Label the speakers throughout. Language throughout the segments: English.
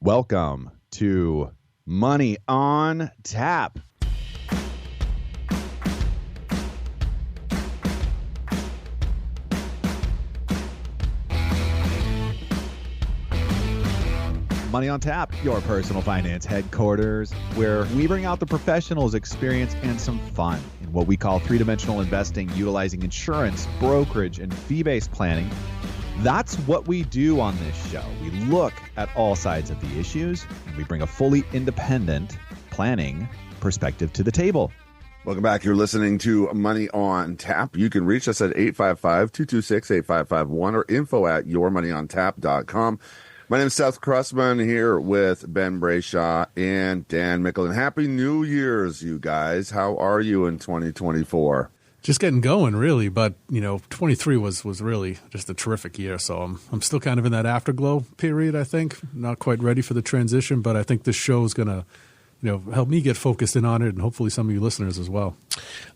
Speaker 1: Welcome to Money on Tap. Money on Tap, your personal finance headquarters, where we bring out the professionals' experience and some fun in what we call three-dimensional investing, utilizing insurance, brokerage, and fee-based planning. That's what we do on this show. We look at all sides of the issues, and we bring a fully independent planning perspective to the table.
Speaker 2: Welcome back. You're listening to Money on Tap. You can reach us at 855-226-8551 or info@yourmoneyontap.com. My name is Seth Cressman here with Ben Brayshaw and Dan Mickelin. Happy New Year's, you guys. How are you in 2024?
Speaker 3: Just getting going, really. But, 23 was really just a terrific year. So I'm still kind of in that afterglow period, I think. Not quite ready for the transition, but I think this show is going to, help me get focused in on it and hopefully some of you listeners as well.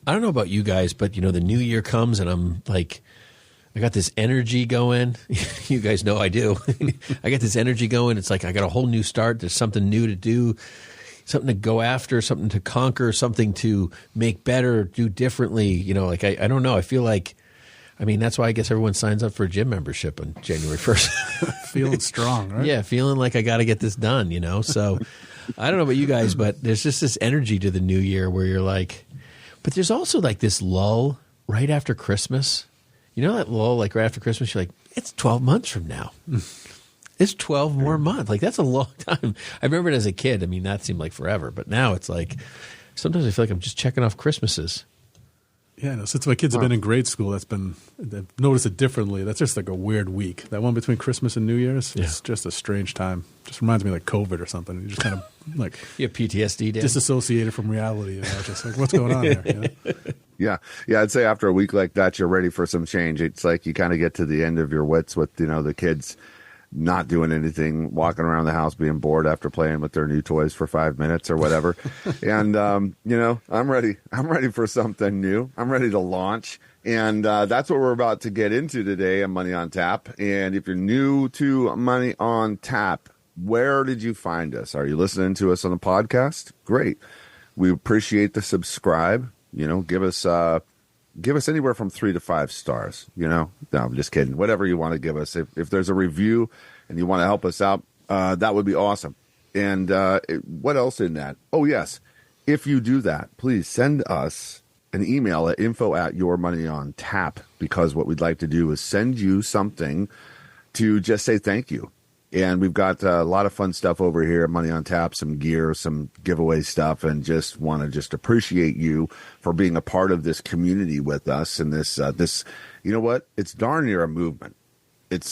Speaker 4: I don't know about you guys, but, the new year comes and I'm like, I got this energy going. You guys know I do. I got this energy going. It's like I got a whole new start. There's something new to do, something to go after, something to conquer, something to make better, do differently. I don't know. I feel like, that's why I guess everyone signs up for a gym membership on January 1st.
Speaker 3: Feeling strong, right?
Speaker 4: Yeah, feeling like I got to get this done, So I don't know about you guys, but there's just this energy to the new year where you're like, but there's also like this lull right after Christmas. That lull, like right after Christmas, you're like, it's 12 months from now. It's 12 more months. Like, that's a long time. I remember it as a kid. That seemed like forever. But now it's like, sometimes I feel like I'm just checking off Christmases.
Speaker 3: Yeah, since my kids have been in grade school, I've noticed it differently. That's just like a weird week. That one between Christmas and New Year's, it's just a strange time. Just reminds me like COVID or something. You just kind of like
Speaker 4: you have PTSD, Dan?
Speaker 3: Disassociated from reality. Just like, what's going on here?
Speaker 2: Yeah. I'd say after a week like that, you're ready for some change. It's like you kind of get to the end of your wits with, the kids not doing anything, walking around the house being bored after playing with their new toys for 5 minutes or whatever. And, I'm ready. I'm ready for something new. I'm ready to launch. And that's what we're about to get into today on Money on Tap. And if you're new to Money on Tap, where did you find us? Are you listening to us on the podcast? Great. We appreciate the subscribe. Give us anywhere from 3 to 5 stars. No, I'm just kidding. Whatever you want to give us. If there's a review and you want to help us out, that would be awesome. And what else in that? Oh, yes. If you do that, please send us an email at info@yourmoneyontap, because what we'd like to do is send you something to just say thank you. And we've got a lot of fun stuff over here at Money on Tap, some gear, some giveaway stuff, and just want to just appreciate you for being a part of this community with us. And this, you know what? It's darn near a movement. It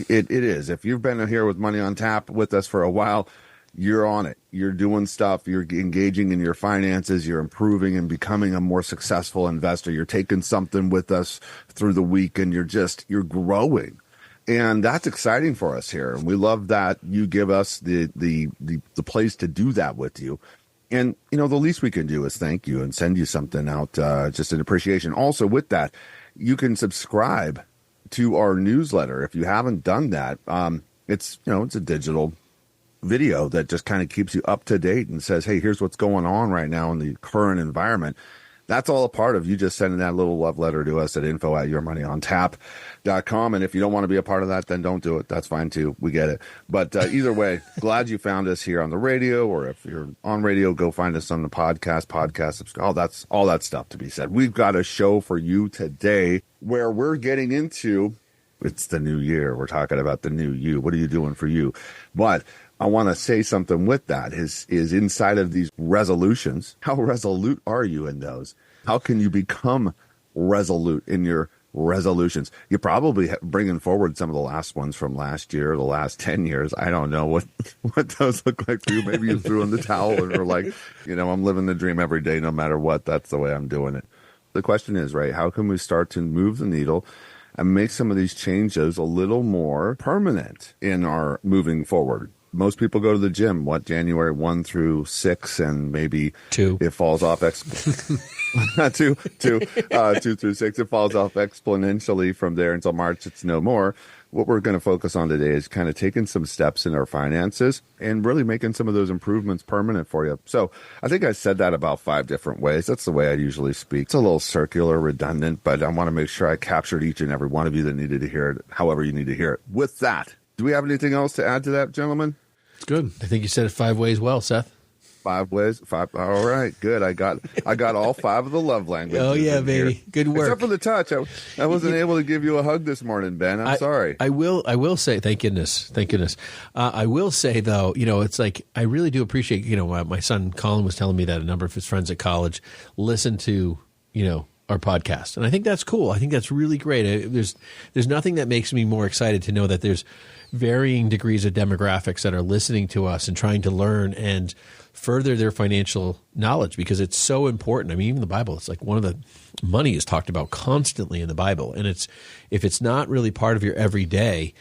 Speaker 2: is. If you've been here with Money on Tap with us for a while, you're on it. You're doing stuff. You're engaging in your finances. You're improving and becoming a more successful investor. You're taking something with us through the week, and you're growing. And that's exciting for us here. And we love that you give us the place to do that with you. And, the least we can do is thank you and send you something out, just in appreciation. Also, with that, you can subscribe to our newsletter. If you haven't done that, it's a digital video that just kind of keeps you up to date and says, hey, here's what's going on right now in the current environment. That's all a part of you just sending that little love letter to us at info@yourmoneyontap.com. And if you don't want to be a part of that, then don't do it. That's fine too. We get it. But either way, glad you found us here on the radio, or if you're on radio, go find us on the podcast, subscribe. All that stuff to be said. We've got a show for you today where we're getting into, it's the new year. We're talking about the new you. What are you doing for you? But I want to say something with that is inside of these resolutions. How resolute are you in those? How can you become resolute in your resolutions? You're probably bringing forward some of the last ones from last year, the last 10 years. I don't know what those look like for you. Maybe you threw in the towel and were like, I'm living the dream every day, no matter what. That's the way I'm doing it. The question is, right, how can we start to move the needle and make some of these changes a little more permanent in our moving forward? Most people go to the gym, January 1 through 6, and maybe
Speaker 4: 2.
Speaker 2: It falls off. 2 through 6. It falls off exponentially from there until March. It's no more. what we're going to focus on today is kind of taking some steps in our finances and really making some of those improvements permanent for you. So I think I said that about 5 different ways. That's the way I usually speak. It's a little circular, redundant, but I want to make sure I captured each and every one of you that needed to hear it, however you need to hear it. With that, do we have anything else to add to that, gentlemen?
Speaker 3: It's good.
Speaker 4: I think you said it 5 ways well, Seth.
Speaker 2: 5 ways. 5. All right, good. I got all 5 of the love languages.
Speaker 4: Oh yeah, baby,
Speaker 2: here.
Speaker 4: good work.
Speaker 2: Except for the touch. I wasn't able to give you a hug this morning, Ben. I'm sorry.
Speaker 4: I will say, thank goodness. I will say though, it's like I really do appreciate. My son Colin was telling me that a number of his friends at college listen to our podcast, and I think that's cool. I think that's really great. There's nothing that makes me more excited to know that there's varying degrees of demographics that are listening to us and trying to learn and further their financial knowledge, because it's so important. I mean, even the Bible, it's like one of the money is talked about constantly in the Bible. And if it's not really part of your everyday,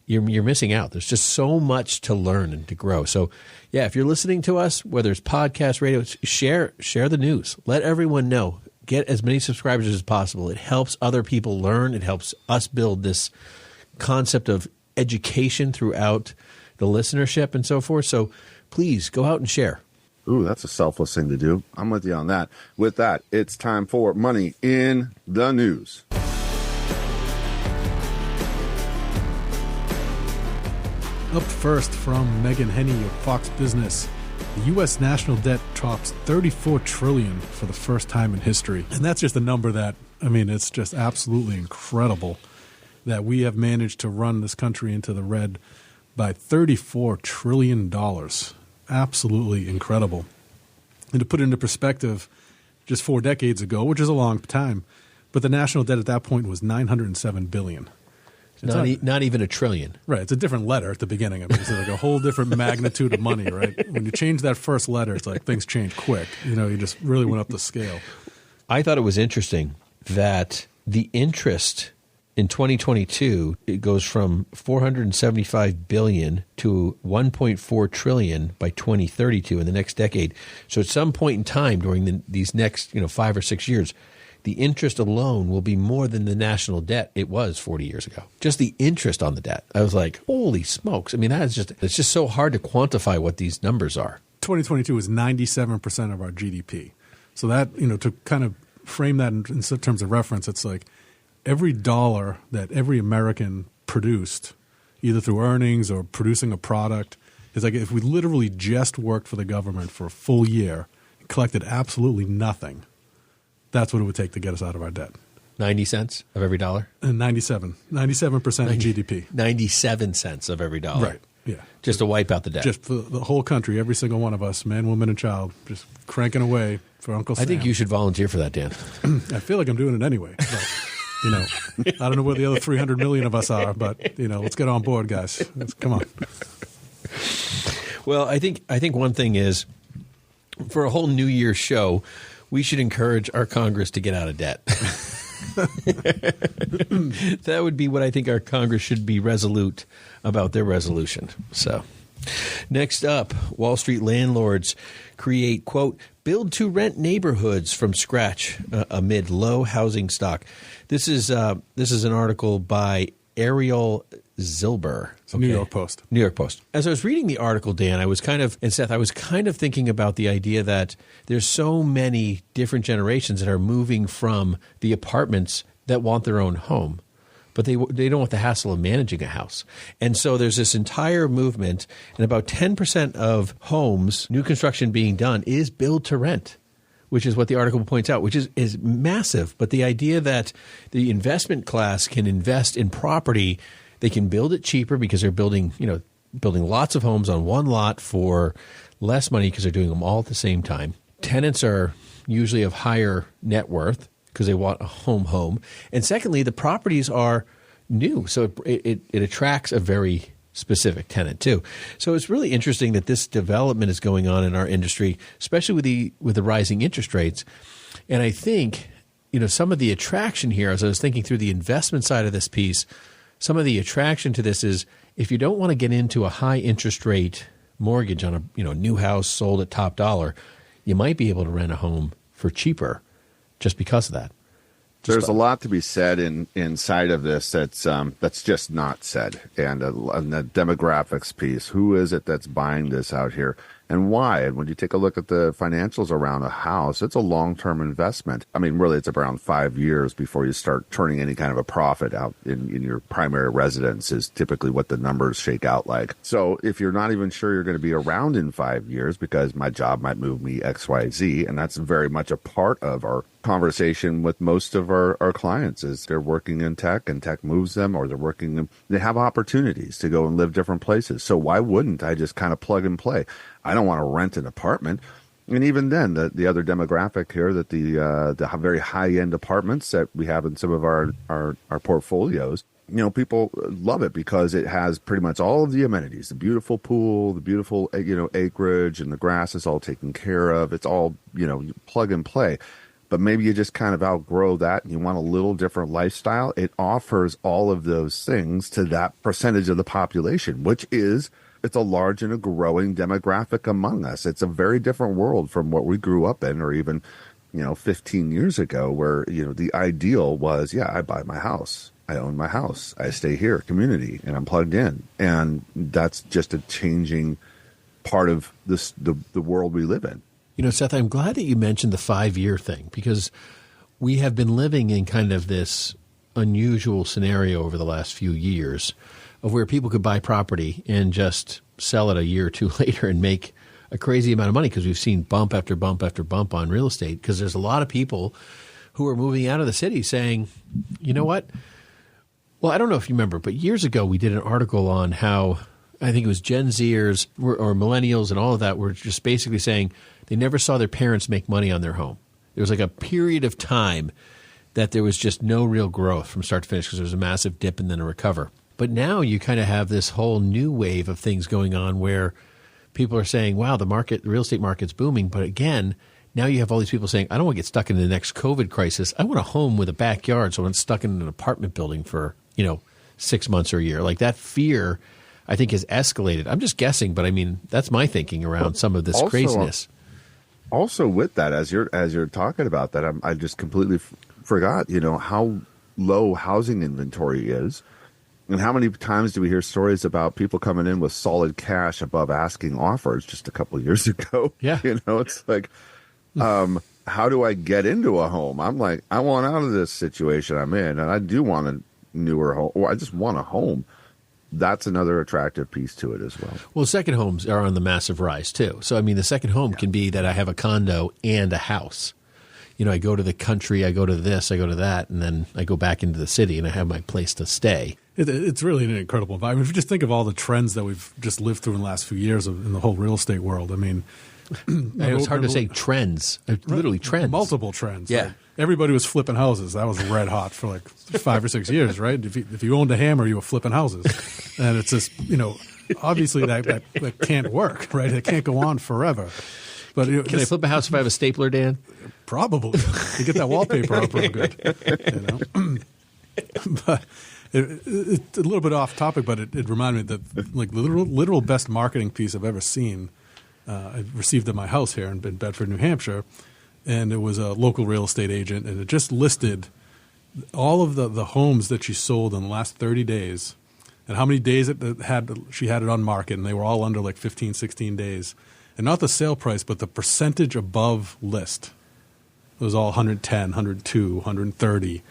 Speaker 4: you're missing out. There's just so much to learn and to grow. So yeah, if you're listening to us, whether it's podcast, radio, share the news. Let everyone know. Get as many subscribers as possible. It helps other people learn. It helps us build this concept of education throughout the listenership and so forth. So please go out and share.
Speaker 2: Ooh, that's a selfless thing to do. I'm with you on that. With that, it's time for Money in the News.
Speaker 3: Up first from Megan Henney of Fox Business. The U.S. national debt tops $34 trillion for the first time in history. And that's just a number that, it's just absolutely incredible that we have managed to run this country into the red by $34 trillion. Absolutely incredible. And to put it into perspective, just 4 decades ago, which is a long time, but the national debt at that point was $907 billion.
Speaker 4: Not even a trillion.
Speaker 3: Right. It's a different letter at the beginning. It's like a whole different magnitude of money, right? When you change that first letter, it's like things change quick. You just really went up the scale.
Speaker 4: I thought it was interesting that the interest in 2022, it goes from $475 billion to $1.4 trillion by 2032 in the next decade. So at some point in time during these next 5 or 6 years, the interest alone will be more than the national debt it was 40 years ago. Just the interest on the debt. I was like, holy smokes. it's just so hard to quantify what these numbers are.
Speaker 3: 2022 is 97% of our GDP. So that, to kind of frame that in terms of reference, it's like every dollar that every American produced, either through earnings or producing a product, is like if we literally just worked for the government for a full year and collected absolutely nothing, that's what it would take to get us out of our debt.
Speaker 4: 90 cents of every dollar?
Speaker 3: And 97% of GDP.
Speaker 4: 97 cents of every dollar.
Speaker 3: Right, yeah.
Speaker 4: Just to wipe out the debt.
Speaker 3: Just for the whole country, every single one of us, man, woman, and child, just cranking away for Uncle Sam.
Speaker 4: I think you should volunteer for that, Dan.
Speaker 3: I feel like I'm doing it anyway. But, I don't know where the other 300 million of us are, but, let's get on board, guys. Come on.
Speaker 4: Well, I think one thing is, for a whole New Year's show, we should encourage our Congress to get out of debt. That would be what I think our Congress should be resolute about their resolution. So, next up, Wall Street landlords create, quote, build-to-rent neighborhoods from scratch amid low housing stock. This is an article by Ariel Zilber.
Speaker 3: New York Post.
Speaker 4: New York Post. As I was reading the article, Dan, and Seth, I was kind of thinking about the idea that there's so many different generations that are moving from the apartments that want their own home, but they don't want the hassle of managing a house. And so there's this entire movement, and about 10% of homes, new construction being done, is build to rent, which is what the article points out, which is massive. But the idea that the investment class can invest in property, they can build it cheaper because they're building lots of homes on one lot for less money because they're doing them all at the same time. Tenants are usually of higher net worth because they want a home. And secondly, the properties are new, so it attracts a very specific tenant too. So it's really interesting that this development is going on in our industry, especially with the rising interest rates. And I think, some of the attraction here, as I was thinking through the investment side of this piece, some of the attraction to this is if you don't want to get into a high interest rate mortgage on a new house sold at top dollar, you might be able to rent a home for cheaper just because of that.
Speaker 2: There's a lot to be said inside of this that's just not said. And the demographics piece, who is it that's buying this out here and why? And when you take a look at the financials around a house, it's a long-term investment. I mean, really, it's around 5 years before you start turning any kind of a profit out in your primary residence is typically what the numbers shake out like. So if you're not even sure you're going to be around in 5 years because my job might move me XYZ, and that's very much a part of our conversation with most of our clients is they're working in tech and tech moves them, or they have opportunities to go and live different places. So why wouldn't I just kind of plug and play? I don't want to rent an apartment. And even then, the other demographic here, that the very high-end apartments that we have in some of our portfolios, people love it because it has pretty much all of the amenities, the beautiful pool, the beautiful, acreage, and the grass is all taken care of. It's all, plug and play. But maybe you just kind of outgrow that and you want a little different lifestyle. It offers all of those things to that percentage of the population, which is, it's a large and a growing demographic among us. It's a very different world from what we grew up in, or even, 15 years ago, where, the ideal was, I buy my house. I own my house. I stay here, community, and I'm plugged in. And that's just a changing part of the world we live in.
Speaker 4: Seth, I'm glad that you mentioned the 5-year thing, because we have been living in kind of this unusual scenario over the last few years of where people could buy property and just sell it a year or two later and make a crazy amount of money, because we've seen bump after bump after bump on real estate, because there's a lot of people who are moving out of the city saying, you know what? Well, I don't know if you remember, but years ago we did an article on how I think it was Gen Zers or millennials and all of that were just basically saying they never saw their parents make money on their home. There was like a period of time that there was just no real growth from start to finish because there was a massive dip and then a recover. But now you kind of have this whole new wave of things going on where people are saying, wow, the real estate market's booming. But again, now you have all these people saying, I don't want to get stuck in the next COVID crisis. I want a home with a backyard, so I'm stuck in an apartment building for, 6 months or a year. Like that fear, I think, has escalated. I'm just guessing, but I mean, that's my thinking around some of this craziness.
Speaker 2: Also, with that, as you're talking about that, I just completely forgot, how low housing inventory is, and how many times do we hear stories about people coming in with solid cash above asking offers just a couple of years ago?
Speaker 4: Yeah,
Speaker 2: it's like, how do I get into a home? I'm like, I want out of this situation I'm in, and I do want a newer home, or I just want a home. That's another attractive piece to it as well.
Speaker 4: Well, second homes are on the massive rise too. So, I mean, the second home can be that I have a condo and a house. I go to the country, I go to this, I go to that, and then I go back into the city and I have my place to stay.
Speaker 3: It's really an incredible environment. If you just think of all the trends that we've just lived through in the last few years in the whole real estate world, I mean,
Speaker 4: it's hard to say trends, literally trends.
Speaker 3: Multiple trends.
Speaker 4: Yeah.
Speaker 3: Right? Everybody was flipping houses. That was red hot for like 5 or 6 years, right? If you owned a hammer, you were flipping houses. And it's just, obviously that can't work, right? It can't go on forever. But
Speaker 4: Can I flip a house if I have a stapler, Dan?
Speaker 3: Probably. You get that wallpaper up real good. But it's a little bit off topic, but it reminded me that like the literal best marketing piece I've ever seen. I received at my house here in Bedford, New Hampshire, and it was a local real estate agent, and it just listed all of the homes that she sold in the last 30 days and how many days she had it on market, and they were all under like 15, 16 days. And not the sale price, but the percentage above list. It was all 110, 102, 130.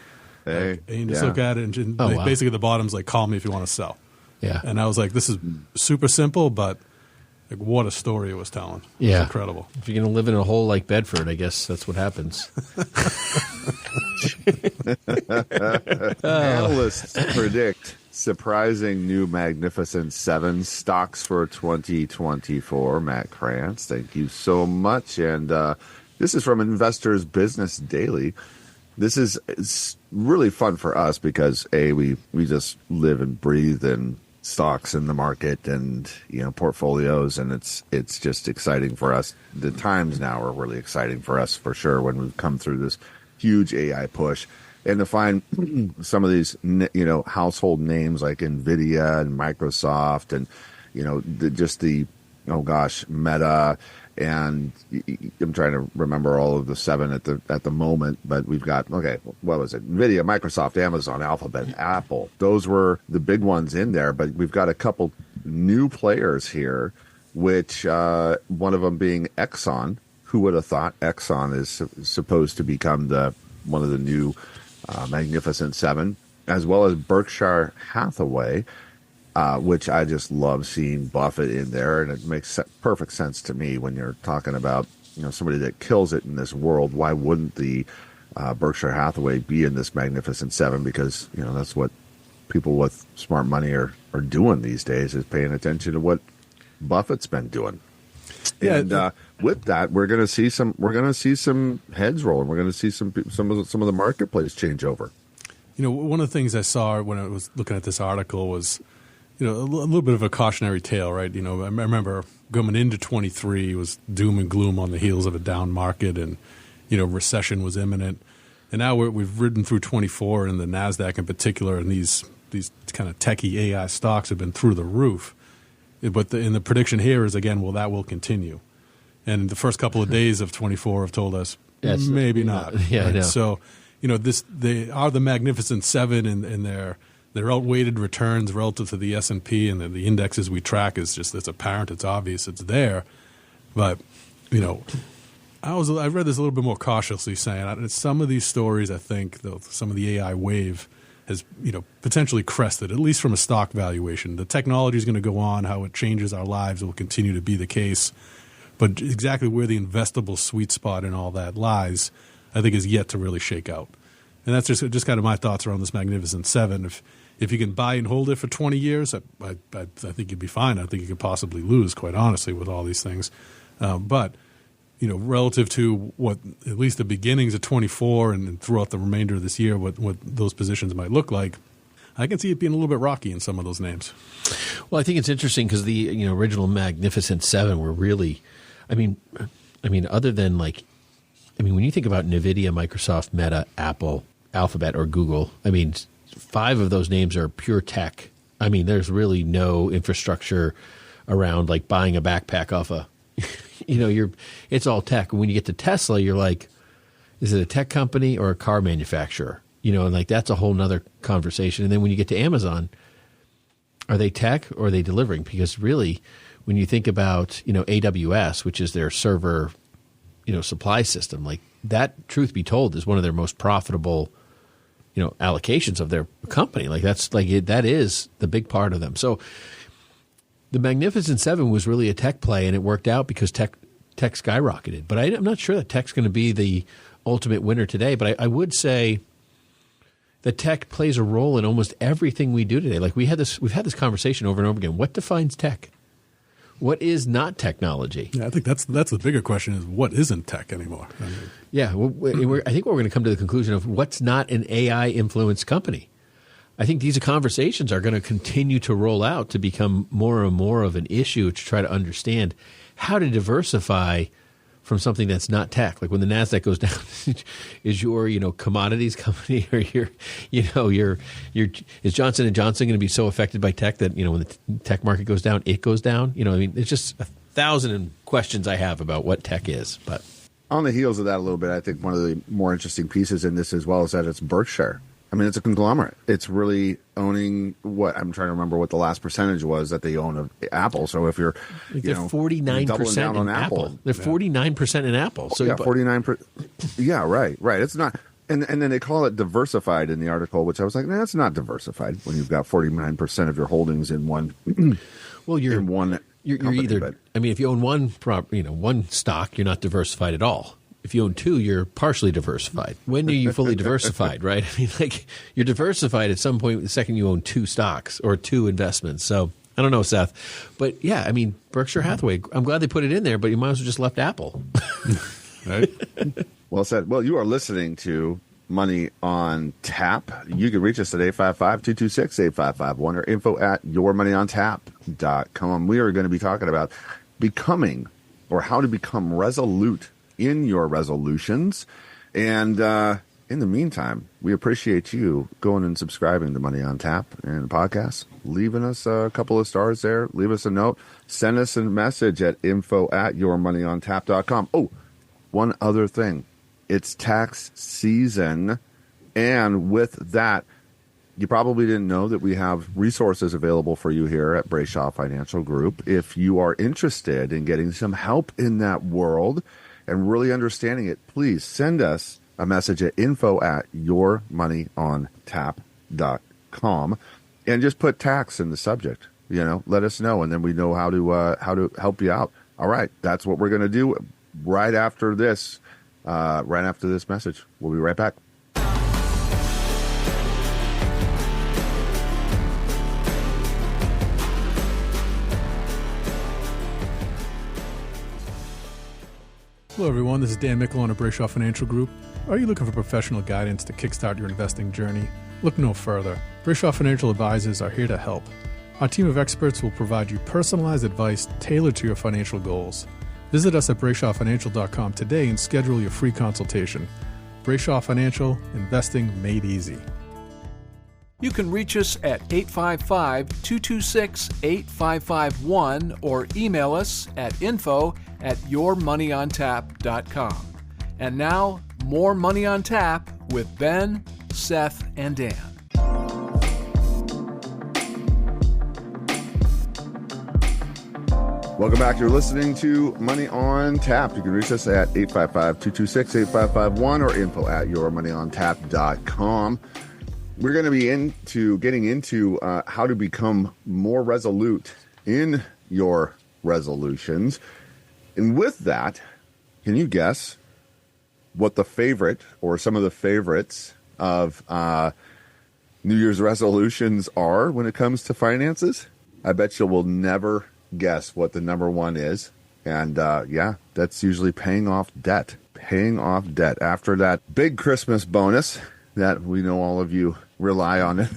Speaker 2: Hey,
Speaker 3: and you just look at it, and
Speaker 4: wow.
Speaker 3: basically the bottom's like, call me if you want to sell.
Speaker 4: Yeah.
Speaker 3: And I was like, this is super simple, but like, what a story it was telling.
Speaker 4: Yeah.
Speaker 3: It was incredible.
Speaker 4: If you're going to live in a hole like Bedford, I guess that's what happens.
Speaker 2: Analysts predict surprising new Magnificent Seven stocks for 2024. Matt Krantz, thank you so much. And this is from Investors Business Daily. This is really fun for us because we just live and breathe in stocks in the market and portfolios, and it's just exciting for us. The times now are really exciting for us for sure when we've come through this huge AI push, and to find some of these household names like Nvidia and Microsoft and just the oh gosh, Meta, and I'm trying to remember all of the 7 at the moment, but we've got, okay, what was it? NVIDIA, Microsoft, Amazon, Alphabet, Apple. Those were the big ones in there, but we've got a couple new players here, which one of them being Exxon. Who would have thought Exxon is supposed to become one of the new Magnificent Seven, as well as Berkshire Hathaway, which I just love seeing Buffett in there, and it makes perfect sense to me when you're talking about somebody that kills it in this world. Why wouldn't the Berkshire Hathaway be in this Magnificent Seven? Because that's what people with smart money are doing these days, is paying attention to what Buffett's been doing. Yeah. And with that, we're going to see some heads roll, and we're going to see some of the marketplace change over.
Speaker 3: One of the things I saw when I was looking at this article was, a little bit of a cautionary tale, right? I remember coming into 23 was doom and gloom on the heels of a down market, and recession was imminent. And now we've ridden through 24, and the Nasdaq in particular, and these kind of techie AI stocks have been through the roof. But the prediction here is, again, well, that will continue. And the first couple of days of 24 have told us maybe not.
Speaker 4: Yeah,
Speaker 3: right?
Speaker 4: I know.
Speaker 3: So, they are the Magnificent Seven, and their outweighted returns relative to the S&P and the indexes we track it's apparent, it's obvious, it's there. But, I read this a little bit more cautiously, saying some of these stories, I think, some of the AI wave has potentially crested, at least from a stock valuation. The technology is going to go on. How it changes our lives will continue to be the case. But exactly where the investable sweet spot in all that lies, I think, is yet to really shake out. And that's just kind of my thoughts around this Magnificent Seven. If you can buy and hold it for 20 years, I think you'd be fine. I think you could possibly lose, quite honestly, with all these things. But relative to what at least the beginnings of 24 and throughout the remainder of this year, what those positions might look like, I can see it being a little bit rocky in some of those names.
Speaker 4: Well, I think it's interesting because the original Magnificent Seven were really, I mean, other than when you think about NVIDIA, Microsoft, Meta, Apple, Alphabet, or Google, 5 of those names are pure tech. There's really no infrastructure around like buying a backpack off a it's all tech. When you get to Tesla, you're like, is it a tech company or a car manufacturer? And that's a whole nother conversation. And then when you get to Amazon, are they tech or are they delivering? Because really, when you think about, AWS, which is their server, supply system, like that, truth be told, is one of their most profitable, allocations of their company. That is the big part of them. So the Magnificent Seven was really a tech play, and it worked out because tech skyrocketed. But I'm not sure that tech's going to be the ultimate winner today. But I would say that tech plays a role in almost everything we do today. Like we've had this conversation over and over again. What defines tech? What is not technology?
Speaker 3: Yeah, I think that's the bigger question: is what isn't tech anymore?
Speaker 4: Yeah, I think we're going to come to the conclusion of what's not an AI influenced company. I think these conversations are going to continue to roll out to become more and more of an issue to try to understand how to diversify from something that's not tech. Like when the Nasdaq goes down, is your commodities company or your is Johnson & Johnson going to be so affected by tech that when the tech market goes down, it goes down? It's just 1,000 questions I have about what tech is. But
Speaker 2: on the heels of that a little bit, I think one of the more interesting pieces in this as well is that it's Berkshire. It's a conglomerate. It's really owning what I'm trying to remember what the last percentage was that they own of Apple. So if you're,
Speaker 4: they're 49% in Apple. They're 49% in Apple. So
Speaker 2: 49%. Yeah, right. It's not, and then they call it diversified in the article, which I was like, nah, that's not diversified when you've got 49% of your holdings in one.
Speaker 4: Well, you're
Speaker 2: company,
Speaker 4: either.
Speaker 2: but,
Speaker 4: if you own one stock, you're not diversified at all. If you own 2, you're partially diversified. When are you fully diversified, right? You're diversified at some point the second you own 2 stocks or 2 investments. So I don't know, Seth. But yeah, Berkshire Hathaway, I'm glad they put it in there, but you might as well just left Apple.
Speaker 2: Right? Well said. Well, you are listening to Money on Tap. You can reach us at 855-226-8551 or info@yourmoneyontap.com. We are going to be talking about becoming or how to become resolute in your resolutions. And in the meantime, we appreciate you going and subscribing to Money on Tap and the podcast, leaving us a couple of stars there. Leave us a note. Send us a message at info@yourmoneyontap.com. Oh, one other thing. It's tax season. And with that, you probably didn't know that we have resources available for you here at Brayshaw Financial Group. If you are interested in getting some help in that world and really understanding it, please send us a message at info@yourmoneyontap.com and just put tax in the subject. Let us know, and then we know how to help you out. All right, that's what we're going to do right after this message. We'll be right back.
Speaker 3: Hello, everyone. This is Dan Mickle on a Brayshaw Financial Group. Are you looking for professional guidance to kickstart your investing journey? Look no further. Brayshaw Financial Advisors are here to help. Our team of experts will provide you personalized advice tailored to your financial goals. Visit us at BrayshawFinancial.com today and schedule your free consultation. Brayshaw Financial, investing made easy.
Speaker 5: You can reach us at 855-226-8551 or email us at info@yourmoneyontap.com. And now, more Money on Tap with Ben, Seth, and Dan.
Speaker 2: Welcome back. You're listening to Money on Tap. You can reach us at 855-226-8551 or info@yourmoneyontap.com. We're going to be getting into how to become more resolute in your resolutions. And with that, can you guess what the favorite or some of the favorites of New Year's resolutions are when it comes to finances? I bet you will never guess what the number one is. And that's usually paying off debt. Paying off debt after that big Christmas bonus that we know all of you rely on it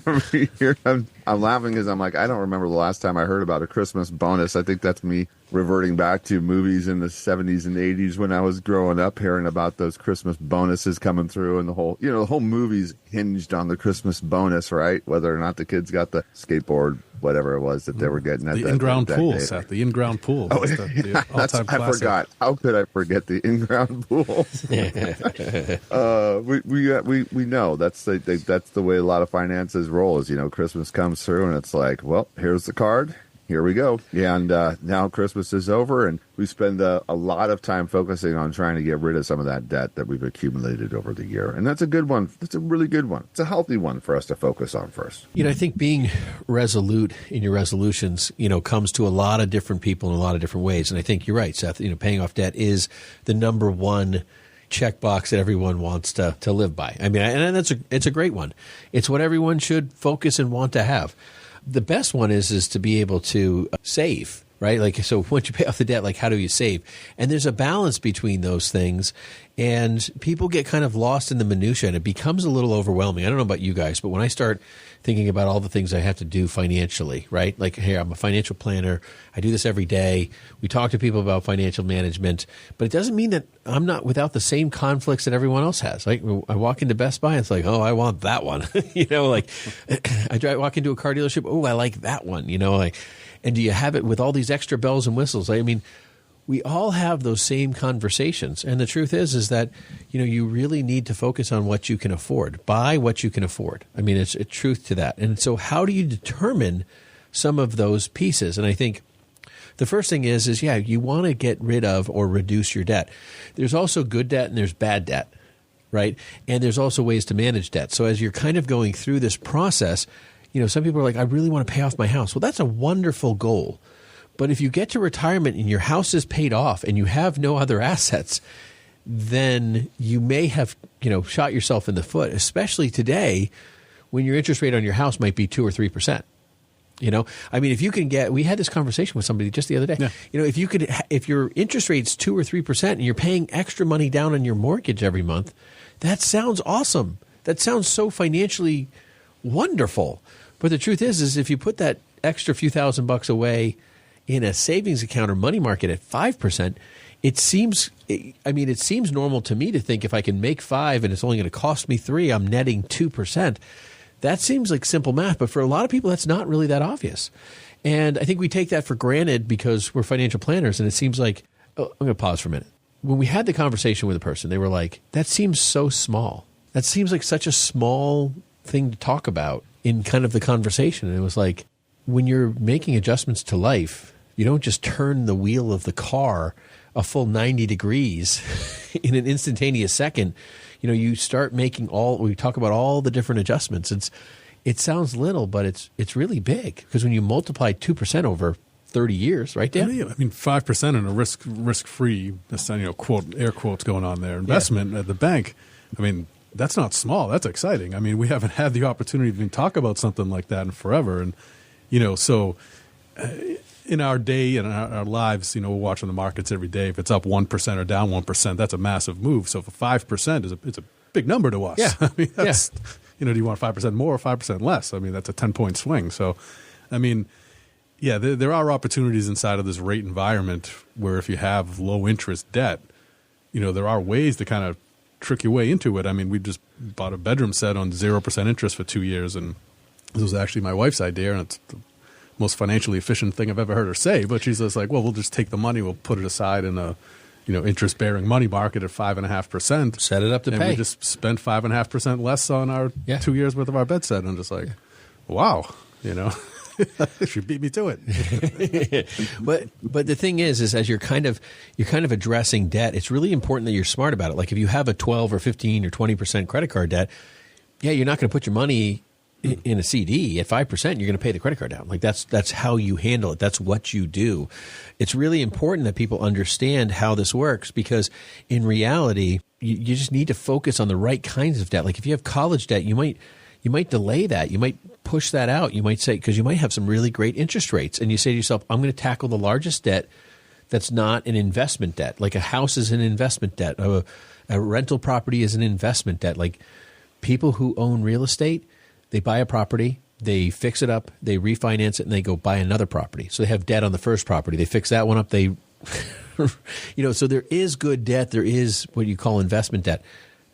Speaker 2: every year. I'm laughing because I'm like, I don't remember the last time I heard about a Christmas bonus. I think that's me reverting back to movies in the 70s and 80s when I was growing up, hearing about those Christmas bonuses coming through, and the whole movie's hinged on the Christmas bonus, right? Whether or not the kids got the skateboard, whatever it was that they were getting at
Speaker 3: the in-ground pool, Seth. The in-ground pool.
Speaker 2: Oh, the all-time classic. I forgot. How could I forget the in-ground pool? We know that's the way a lot of finances roll. Is Christmas comes through and it's like, well, here's the card. Here we go. And now Christmas is over, and we spend a lot of time focusing on trying to get rid of some of that debt that we've accumulated over the year. And that's a good one. That's a really good one. It's a healthy one for us to focus on first.
Speaker 4: I think being resolute in your resolutions, comes to a lot of different people in a lot of different ways. And I think you're right, Seth. Paying off debt is the number one checkbox that everyone wants to live by. I mean, and it's a great one. It's what everyone should focus and want to have. The best one is to be able to save, right? Like, so once you pay off the debt, like, how do you save? And there's a balance between those things, and people get kind of lost in the minutia, and it becomes a little overwhelming. I don't know about you guys, but when I start thinking about all the things I have to do financially, right? Like, hey, I'm a financial planner. I do this every day. We talk to people about financial management, but it doesn't mean that I'm not without the same conflicts that everyone else has. Like, I walk into Best Buy, it's like, oh, I want that one. Like I walk into a car dealership, oh, I like that one. And do you have it with all these extra bells and whistles? I mean, we all have those same conversations. And the truth is that, you really need to focus on what you can afford. Buy what you can afford. I mean, it's a truth to that. And so how do you determine some of those pieces? And I think the first thing is you want to get rid of or reduce your debt. There's also good debt and there's bad debt, right? And there's also ways to manage debt. So as you're kind of going through this process, some people are like, I really want to pay off my house. Well, that's a wonderful goal. But if you get to retirement and your house is paid off and you have no other assets, then you may have, shot yourself in the foot, especially today when your interest rate on your house might be 2 or 3%. I mean, if you can we had this conversation with somebody just the other day. Yeah. If your interest rate's 2 or 3% and you're paying extra money down on your mortgage every month, that sounds awesome. That sounds so financially wonderful. But the truth is if you put that extra few $1,000s away in a savings account or money market at 5%, it seems normal to me to think if I can make 5 and it's only going to cost me 3, I'm netting 2%. That seems like simple math, but for a lot of people, that's not really that obvious. And I think we take that for granted because we're financial planners, and it seems like, I'm going to pause for a minute. When we had the conversation with a person, they were like, that seems so small. That seems like such a small thing to talk about in kind of the conversation. And it was like, when you're making adjustments to life, you don't just turn the wheel of the car a full 90 degrees in an instantaneous second. You start making we talk about all the different adjustments. It sounds little, but it's really big because when you multiply 2% over 30 years, right, Dan?
Speaker 3: I mean, 5% in a risk-free, quote, air quotes going on there, investment at the bank. I mean, that's not small. That's exciting. I mean, we haven't had the opportunity to even talk about something like that in forever. And, so in our day and our lives, we're watching the markets every day. If it's up 1% or down 1%, that's a massive move. So for 5%, it's a big number to us.
Speaker 4: Yeah.
Speaker 3: I mean, that's, do you want 5% more or 5% less? I mean, that's a 10-point swing. So, I mean, yeah, there are opportunities inside of this rate environment where if you have low interest debt, there are ways to kind of trick your way into it. I mean, we just bought a bedroom set on 0% interest for 2 years, and this was actually my wife's idea, and it's the most financially efficient thing I've ever heard her say. But she's just like, well, we'll just take the money, we'll put it aside in a interest-bearing money market at 5.5%.
Speaker 4: Set it up to
Speaker 3: and
Speaker 4: pay.
Speaker 3: We just spent 5.5% less on our 2 years worth of our bed set. And I'm just like, wow, she beat me to it.
Speaker 4: But the thing is as you're kind of addressing debt, it's really important that you're smart about it. Like if you have a 12 or 15 or 20% credit card debt, you're not going to put your money in a CD at 5%. You're going to pay the credit card down. Like that's how you handle it. That's what you do. It's really important that people understand how this works because in reality, you just need to focus on the right kinds of debt. Like if you have college debt, you might delay that. You might push that out. You might say, because you might have some really great interest rates. And you say to yourself, I'm going to tackle the largest debt that's not an investment debt. Like a house is an investment debt. A rental property is an investment debt. Like people who own real estate, they buy a property, they fix it up, they refinance it, and they go buy another property. So they have debt on the first property. They fix that one up. So there is good debt. There is what you call investment debt.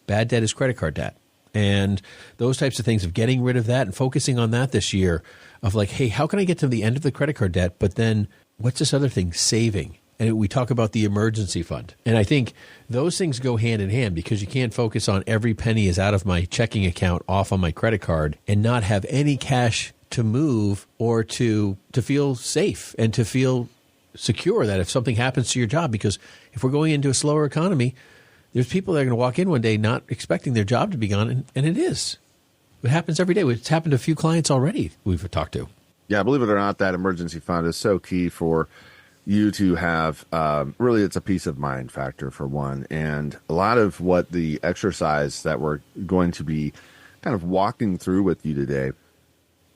Speaker 4: Bad debt is credit card debt. And those types of things of getting rid of that and focusing on that this year of like, hey, how can I get to the end of the credit card debt? But then what's this other thing? Saving. And we talk about the emergency fund. And I think those things go hand in hand because you can't focus on every penny is out of my checking account off on my credit card and not have any cash to move or to feel safe and to feel secure that if something happens to your job. Because if we're going into a slower economy, there's people that are going to walk in one day not expecting their job to be gone, and it is. It happens every day. It's happened to a few clients already we've talked to.
Speaker 2: Yeah, believe it or not, that emergency fund is so key for you to have. Really, it's a peace of mind factor for one. And a lot of what the exercise that we're going to be kind of walking through with you today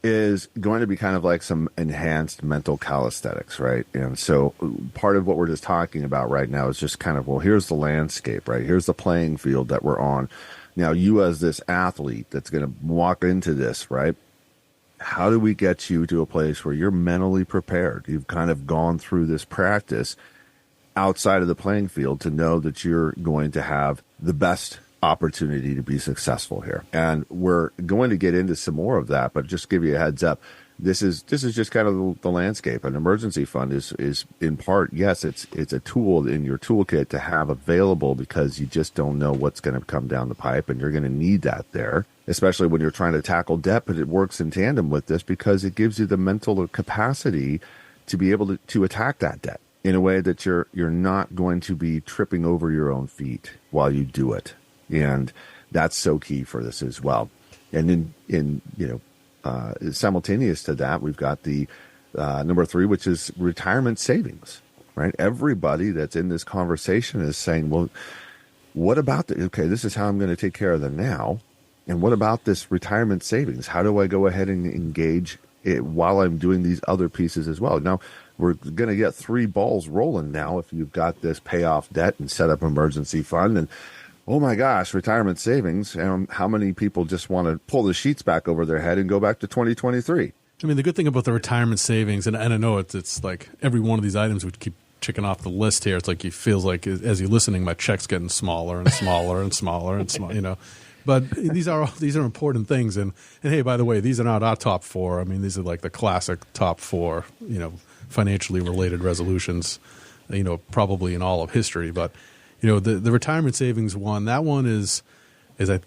Speaker 2: is going to be kind of like some enhanced mental calisthenics, right? And so part of what we're just talking about right now is just kind of, well, here's the landscape, right? Here's the playing field that we're on. Now, you as this athlete that's going to walk into this, right? How do we get you to a place where you're mentally prepared? You've kind of gone through this practice outside of the playing field to know that you're going to have the best opportunity to be successful here. And we're going to get into some more of that, but just give you a heads up. This is just kind of the landscape. An emergency fund is in part, yes, it's a tool in your toolkit to have available because you just don't know what's going to come down the pipe, and you're going to need that there, especially when you're trying to tackle debt. But it works in tandem with this because it gives you the mental capacity to be able to attack that debt in a way that you're not going to be tripping over your own feet while you do it. And that's so key for this as well. And in simultaneous to that, we've got the number 3, which is retirement savings, right? Everybody that's in this conversation is saying, well, what about okay, this is how I'm going to take care of the now. And what about this retirement savings? How do I go ahead and engage it while I'm doing these other pieces as well? Now, we're going to get 3 balls rolling now if you've got this pay off debt and set up emergency fund. And oh my gosh, retirement savings. How many people just want to pull the sheets back over their head and go back to 2023?
Speaker 3: I mean, the good thing about the retirement savings, and I know it's like every one of these items would keep checking off the list here. It's like it feels like as you're listening, my check's getting smaller and smaller and smaller and smaller. But these are important things. And hey, by the way, these are not our top 4. I mean, these are like the classic top 4, financially related resolutions, probably in all of history. But the retirement savings one, that one is I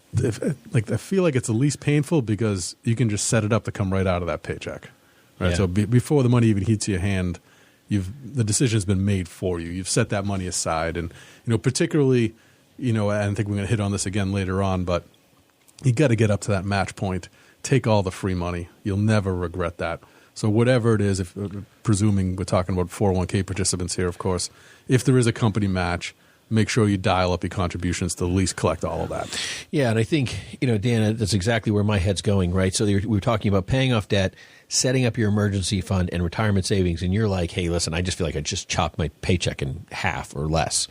Speaker 3: feel like it's the least painful because you can just set it up to come right out of that paycheck. Right.
Speaker 4: Yeah.
Speaker 3: So before the money even hits your hand, the decision's been made for you. You've set that money aside, and particularly, and I think we're going to hit on this again later on, but you got to get up to that match point. Take all the free money. You'll never regret that. So whatever it is, if presuming we're talking about 401k participants here, of course, if there is a company match, make sure you dial up your contributions to at least collect all of that.
Speaker 4: Yeah, and I think, Dan, that's exactly where my head's going, right? So we were talking about paying off debt, setting up your emergency fund and retirement savings, and you're like, hey, listen, I just feel like I just chopped my paycheck in half or less.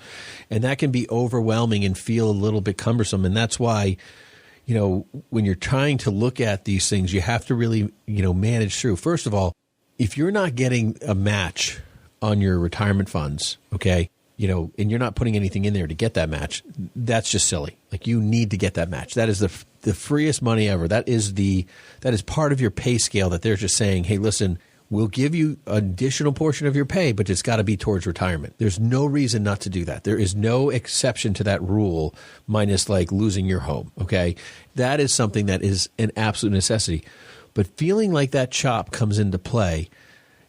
Speaker 4: And that can be overwhelming and feel a little bit cumbersome. And that's why, when you're trying to look at these things, you have to really, manage through. First of all, if you're not getting a match on your retirement funds, okay, and you're not putting anything in there to get that match, that's just silly. Like, you need to get that match. That is the freest money ever. That is part of your pay scale that they're just saying, hey, listen, we'll give you an additional portion of your pay, but it's got to be towards retirement. There's no reason not to do that. There is no exception to that rule, minus like losing your home, okay? That is something that is an absolute necessity. But feeling like that chop comes into play,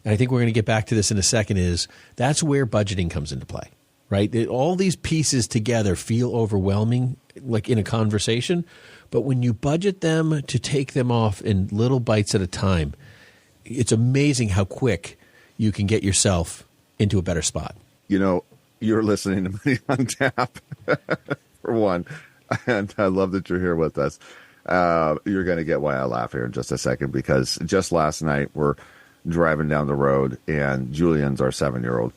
Speaker 4: and I think we're going to get back to this in a second, that's where budgeting comes into play, right? All these pieces together feel overwhelming, like in a conversation, but when you budget them to take them off in little bites at a time, it's amazing how quick you can get yourself into a better spot.
Speaker 2: You're listening to Money on Tap, for one, and I love that you're here with us. You're going to get why I laugh here in just a second, because just last night we're driving down the road, and Julian's our 7-year-old,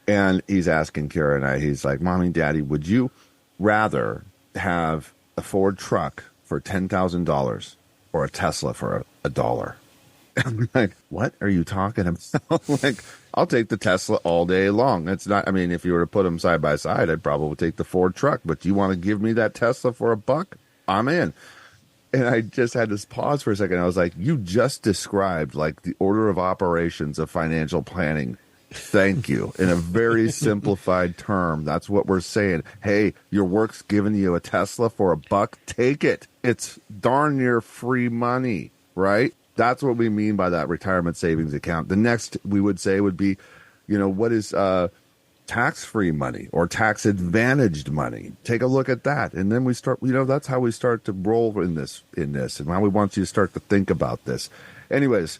Speaker 2: and he's asking Kara and I, he's like, Mommy, Daddy, would you rather have a Ford truck for $10,000 or a Tesla for a dollar? I'm like, what are you talking about? Like, I'll take the Tesla all day long. It's not, if you were to put them side by side, I'd probably take the Ford truck, but you want to give me that Tesla for $1? I'm in. And I just had this pause for a second. I was like, you just described like the order of operations of financial planning. Thank you. In a very simplified term, that's what we're saying. Hey, your work's giving you a Tesla for $1. Take it. It's darn near free money, right? That's what we mean by that retirement savings account. The next we would say would be, what is tax-free money or tax-advantaged money? Take a look at that. And then we start, that's how we start to roll in this, and how we want you to start to think about this. Anyways,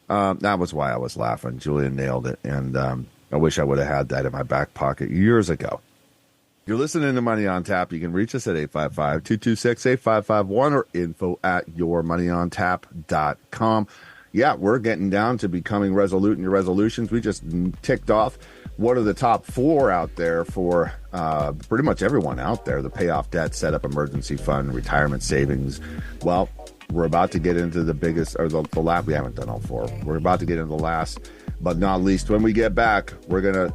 Speaker 2: that was why I was laughing. Julian nailed it. And I wish I would have had that in my back pocket years ago. You're listening to Money on Tap. You can reach us at 855-226-8551 or info@yourmoneyontap.com. Yeah, we're getting down to becoming resolute in your resolutions. We just ticked off what are the top 4 out there for pretty much everyone out there. The pay off debt, set up emergency fund, retirement savings. Well, we're about to get into the biggest, or the last. We haven't done all 4. We're about to get into the last, but not least. When we get back, we're gonna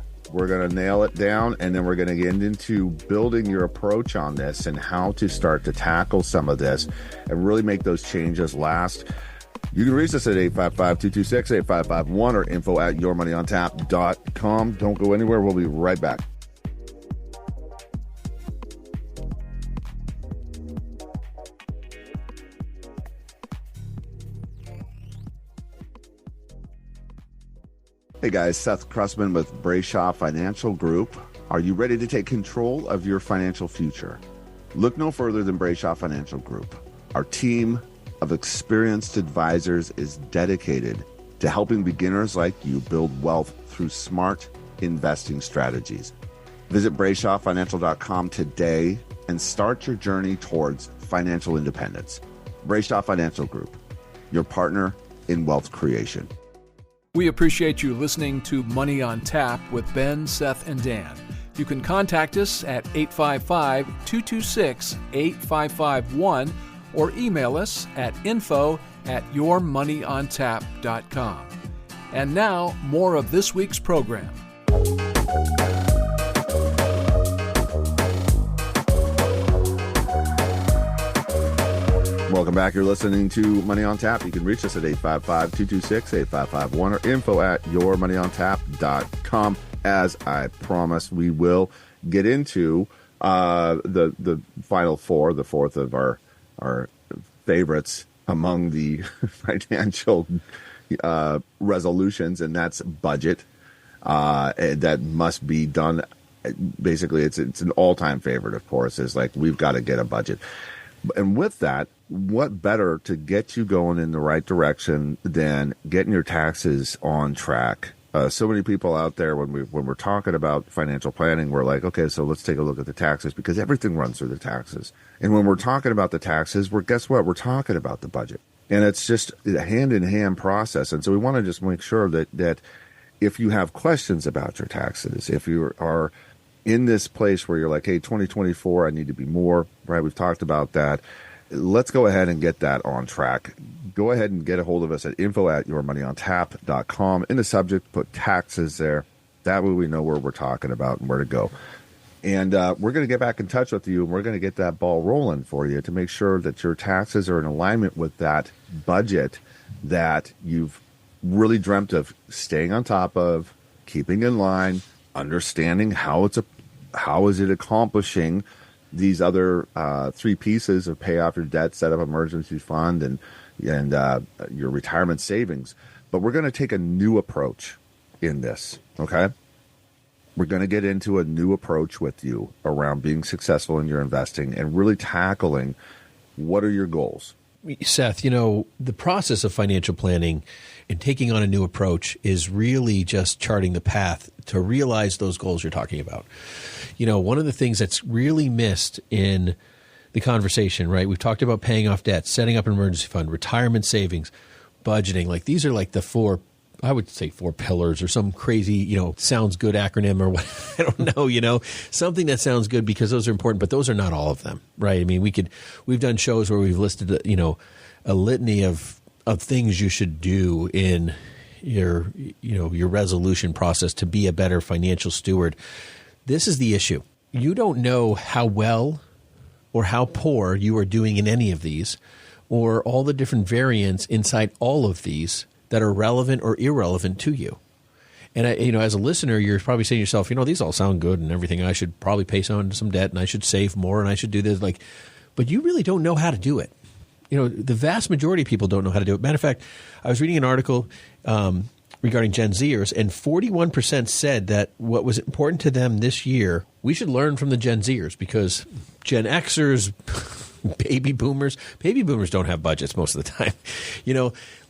Speaker 2: nail it down, and then we're gonna get into building your approach on this and how to start to tackle some of this and really make those changes last. You can reach us at 855-226-8551 or info@yourmoneyontap.com. Don't go anywhere. We'll be right back. Hey guys, Seth Cressman with Brayshaw Financial Group. Are you ready to take control of your financial future? Look no further than Brayshaw Financial Group. Our team of experienced advisors is dedicated to helping beginners like you build wealth through smart investing strategies. Visit BrayshawFinancial.com today and start your journey towards financial independence. Brayshaw Financial Group, your partner in wealth creation.
Speaker 5: We appreciate you listening to Money on Tap with Ben, Seth, and Dan. You can contact us at 855-226-8551 or email us at info@yourmoneyontap.com. And now, more of this week's program.
Speaker 2: Welcome back. You're listening to Money on Tap. You can reach us at 855-226-8551 or info@yourmoneyontap.com. As I promised, we will get into the final four, the fourth of our favorites among the financial resolutions, and that's budget. That must be done. Basically, it's an all-time favorite, of course, is like we've got to get a budget. And with that, what better to get you going in the right direction than getting your taxes on track? So many people out there, when we're talking about financial planning, we're like, okay, so let's take a look at the taxes, because everything runs through the taxes. And when we're talking about the taxes, guess what? We're talking about the budget. And it's just a hand-in-hand process. And so we want to just make sure that if you have questions about your taxes, if you are in this place where you're like, hey, 2024, I need to be more, right? We've talked about that. Let's go ahead and get that on track. Go ahead and get a hold of us at info@yourmoneyontap.com. In the subject, put taxes there. That way we know where we're talking about and where to go. And we're going to get back in touch with you, and we're going to get that ball rolling for you to make sure that your taxes are in alignment with that budget that you've really dreamt of staying on top of, keeping in line, understanding how is it accomplishing these other three pieces of pay off your debt, set up emergency fund, and your retirement savings. But we're going to take a new approach in this, okay? We're going to get into a new approach with you around being successful in your investing and really tackling what are your goals.
Speaker 4: Seth, the process of financial planning and taking on a new approach is really just charting the path to realize those goals you're talking about. One of the things that's really missed in the conversation, right? We've talked about paying off debt, setting up an emergency fund, retirement savings, budgeting. Like these are like the four pillars or some crazy, sounds good acronym or what. I don't know, something that sounds good because those are important, but those are not all of them, right? I mean, we've done shows where we've listed, a litany of things you should do in your resolution process to be a better financial steward. This is the issue. You don't know how well or how poor you are doing in any of these, or all the different variants inside all of these that are relevant or irrelevant to you. And as a listener, you're probably saying to yourself, these all sound good and everything. I should probably pay some debt, and I should save more, and I should do this. But you really don't know how to do it. The vast majority of people don't know how to do it. Matter of fact, I was reading an article regarding Gen Zers, and 41% said that what was important to them this year, we should learn from the Gen Zers, because Gen Xers, baby boomers don't have budgets most of the time.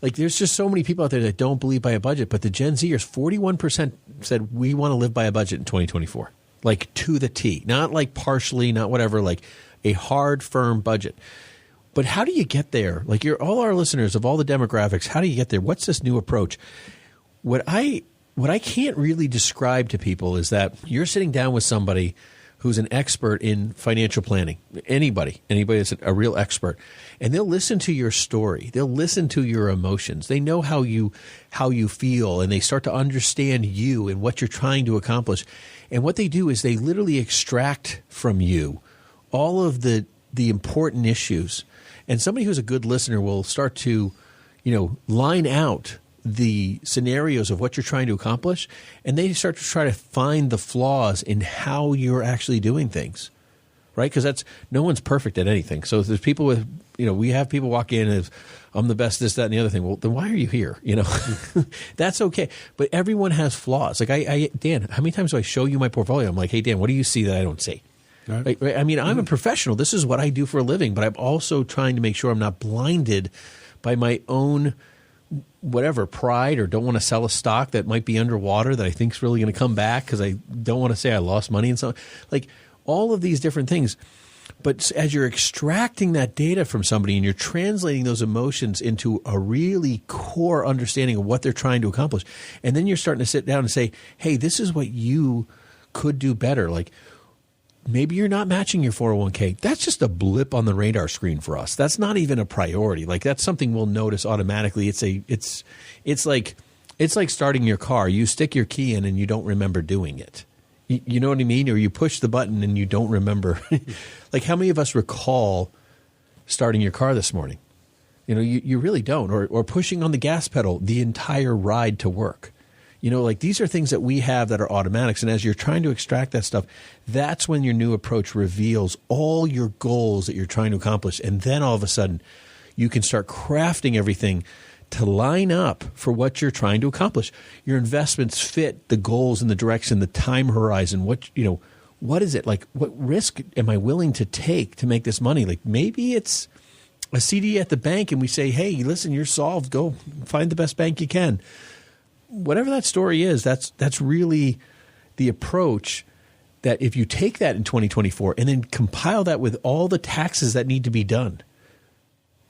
Speaker 4: There's just so many people out there that don't believe by a budget, but the Gen Zers, 41% said we want to live by a budget in 2024, like to the T, not like partially, not whatever, like a hard, firm budget. But how do you get there? Like all our listeners of all the demographics, how do you get there? What's this new approach? What I can't really describe to people is that you're sitting down with somebody who's an expert in financial planning, anybody that's a real expert, and they'll listen to your story. They'll listen to your emotions. They know how you feel, and they start to understand you and what you're trying to accomplish. And what they do is they literally extract from you all of the important issues. And somebody who's a good listener will start to, line out the scenarios of what you're trying to accomplish, and they start to try to find the flaws in how you're actually doing things, right? Because no one's perfect at anything. So if there's people with, we have people walk in and I'm the best, this, that, and the other thing. Well, then why are you here? That's okay. But everyone has flaws. Like Dan, how many times do I show you my portfolio? I'm like, hey, Dan, what do you see that I don't see? Right. I mean, I'm a professional. This is what I do for a living, but I'm also trying to make sure I'm not blinded by my own pride, or don't want to sell a stock that might be underwater that I think is really going to come back because I don't want to say I lost money and so like all of these different things. But as you're extracting that data from somebody and you're translating those emotions into a really core understanding of what they're trying to accomplish, and then you're starting to sit down and say, hey, this is what you could do better. Like, maybe you're not matching your 401k. That's just a blip on the radar screen for us. That's not even a priority. Like that's something we'll notice automatically. It's like starting your car. You stick your key in and you don't remember doing it. You know what I mean? Or you push the button and you don't remember. Like how many of us recall starting your car this morning? You really don't. Or pushing on the gas pedal the entire ride to work. Like these are things that we have that are automatics. And as you're trying to extract that stuff, that's when your new approach reveals all your goals that you're trying to accomplish. And then all of a sudden, you can start crafting everything to line up for what you're trying to accomplish. Your investments fit the goals and the direction, the time horizon. What is it? Like, what risk am I willing to take to make this money? Like, maybe it's a CD at the bank and we say, hey, listen, you're solved. Go find the best bank you can. Whatever that story is, that's really the approach that if you take that in 2024 and then compile that with all the taxes that need to be done,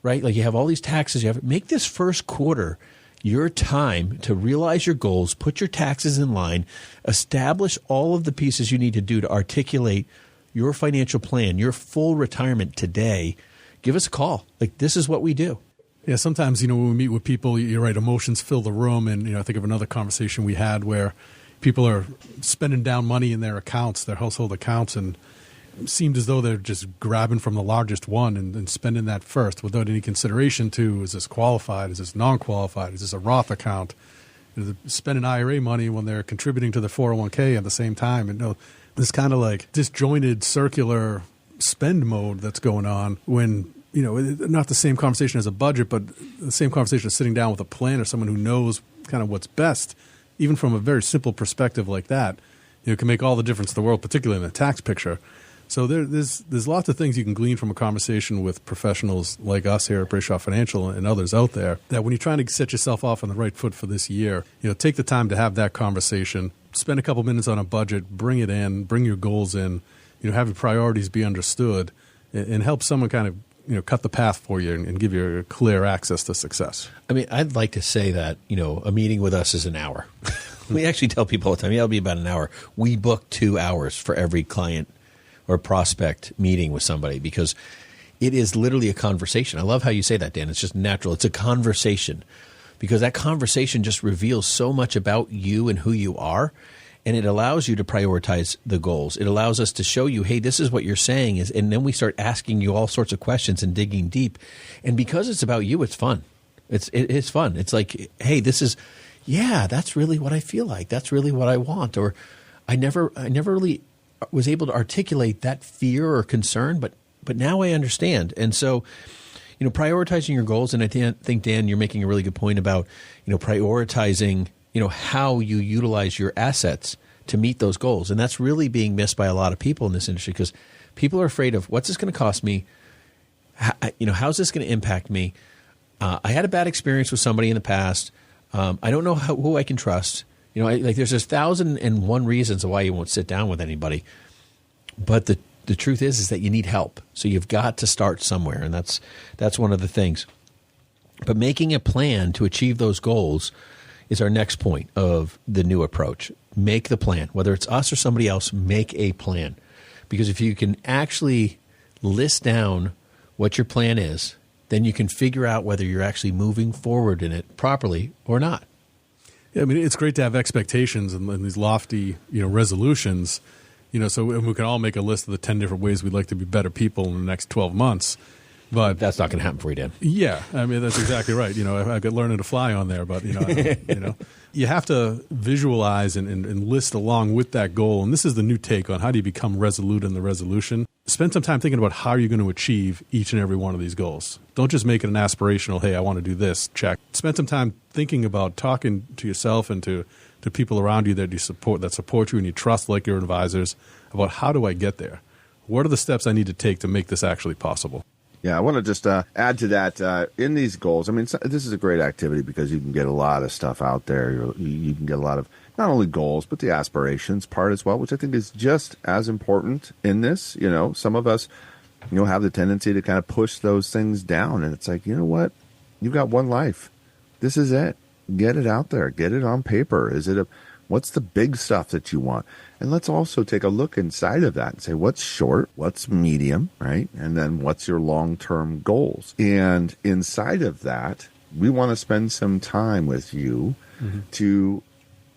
Speaker 4: right? Like you have all these taxes, make this first quarter your time to realize your goals, put your taxes in line, establish all of the pieces you need to do to articulate your financial plan, your full retirement today. Give us a call. Like, this is what we do.
Speaker 3: Yeah, sometimes, when we meet with people, you're right, emotions fill the room. And, I think of another conversation we had where people are spending down money in their accounts, their household accounts, and it seemed as though they're just grabbing from the largest one and spending that first without any consideration to, is this qualified? Is this non-qualified? Is this a Roth account? They're spending IRA money when they're contributing to the 401k at the same time. And this kind of like disjointed circular spend mode that's going on when, not the same conversation as a budget, but the same conversation as sitting down with a plan or someone who knows kind of what's best, even from a very simple perspective like that, can make all the difference in the world, particularly in the tax picture. So there's lots of things you can glean from a conversation with professionals like us here at Brayshaw Financial and others out there, that when you're trying to set yourself off on the right foot for this year, take the time to have that conversation, spend a couple minutes on a budget, bring it in, bring your goals in, have your priorities be understood, and help someone kind of cut the path for you and give you clear access to success.
Speaker 4: I mean, I'd like to say that, a meeting with us is an hour. We actually tell people all the time, it'll be about an hour. We book 2 hours for every client or prospect meeting with somebody because it is literally a conversation. I love how you say that, Dan. It's just natural. It's a conversation because that conversation just reveals so much about you and who you are. And it allows you to prioritize the goals. It allows us to show you, hey, this is what you're saying is, and then we start asking you all sorts of questions and digging deep. And because it's about you, it's fun. It's fun. It's like, hey, that's really what I feel like. That's really what I want. Or I never really was able to articulate that fear or concern, but now I understand. And so, prioritizing your goals. And I think, Dan, you're making a really good point about, prioritizing how you utilize your assets to meet those goals. And that's really being missed by a lot of people in this industry because people are afraid of what's this going to cost me? How's this going to impact me? I had a bad experience with somebody in the past. I don't know who I can trust. There's 1,001 reasons why you won't sit down with anybody. But the truth is that you need help. So you've got to start somewhere. And that's one of the things. But making a plan to achieve those goals is our next point of the new approach. Make the plan. Whether it's us or somebody else, make a plan. Because if you can actually list down what your plan is, then you can figure out whether you're actually moving forward in it properly or not.
Speaker 3: Yeah, I mean, it's great to have expectations and these lofty, resolutions, so we can all make a list of the 10 different ways we'd like to be better people in the next 12 months. But
Speaker 4: that's not going to happen for you, Dan.
Speaker 3: Yeah, I mean, that's exactly right. I got learning to fly on there, but you have to visualize and list along with that goal. And this is the new take on how do you become resolute in the resolution. Spend some time thinking about how you're going to achieve each and every one of these goals. Don't just make it an aspirational, hey, I want to do this, check. Spend some time thinking about talking to yourself and to people around you that support you and you trust, like your advisors, about how do I get there? What are the steps I need to take to make this actually possible?
Speaker 2: Yeah, I want to just add to that in these goals. I mean, this is a great activity because you can get a lot of stuff out there. You can get a lot of not only goals, but the aspirations part as well, which I think is just as important in this. Some of us, have the tendency to kind of push those things down. And it's like, you know what? You've got one life. This is it. Get it out there. Get it on paper. What's the big stuff that you want? And let's also take a look inside of that and say, what's short, what's medium, right? And then what's your long-term goals? And inside of that, we want to spend some time with you to